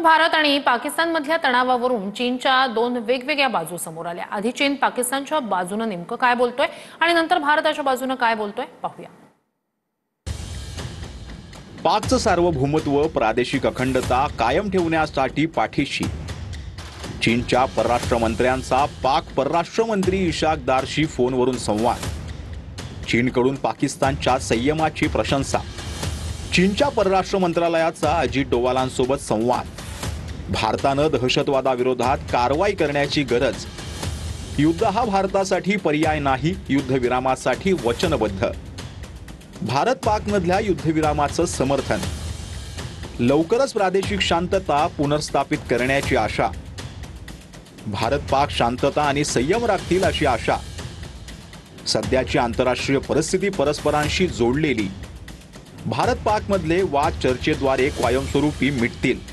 तर भारत आणि पाकिस्तानमधल्या तणावावरून चीनच्या दोन वेगवेगळ्या बाजू समोर आल्या। आधी चीन पाकिस्तानच्या बाजूने नेमकं काय बोलतोय आणि नंतर भारताच्या बाजूने काय बोलतोय पाहूया। पाकचं सार्वभौमत्व, प्रादेशिक अखंडता कायम ठेवण्यासाठी पाठीशी चीनच्या परराष्ट्र मंत्र्यांचा पाक परराष्ट्र मंत्री इशाक दारशी फोनवरून संवाद। चीनकडून पाकिस्तानच्या संयमाची प्रशंसा। चीनच्या परराष्ट्र मंत्रालयाचा अजित डोवालांसोबत संवाद। भारतानं दहशतवादाविरोधात कारवाई करण्याची गरज। युद्ध हा भारतासाठी पर्याय नाही, युद्धविरामासाठी वचनबद्ध। भारत पाकमधल्या युद्धविरामाचं समर्थन। लवकरच प्रादेशिक शांतता पुनर्स्थापित करण्याची आशा। भारत पाक शांतता आणि संयम राखतील अशी आशा। सध्याची आंतरराष्ट्रीय परिस्थिती परस्परांशी जोडलेली। भारत पाकमधले वाद चर्चेद्वारे कायमस्वरूपी मिटतील।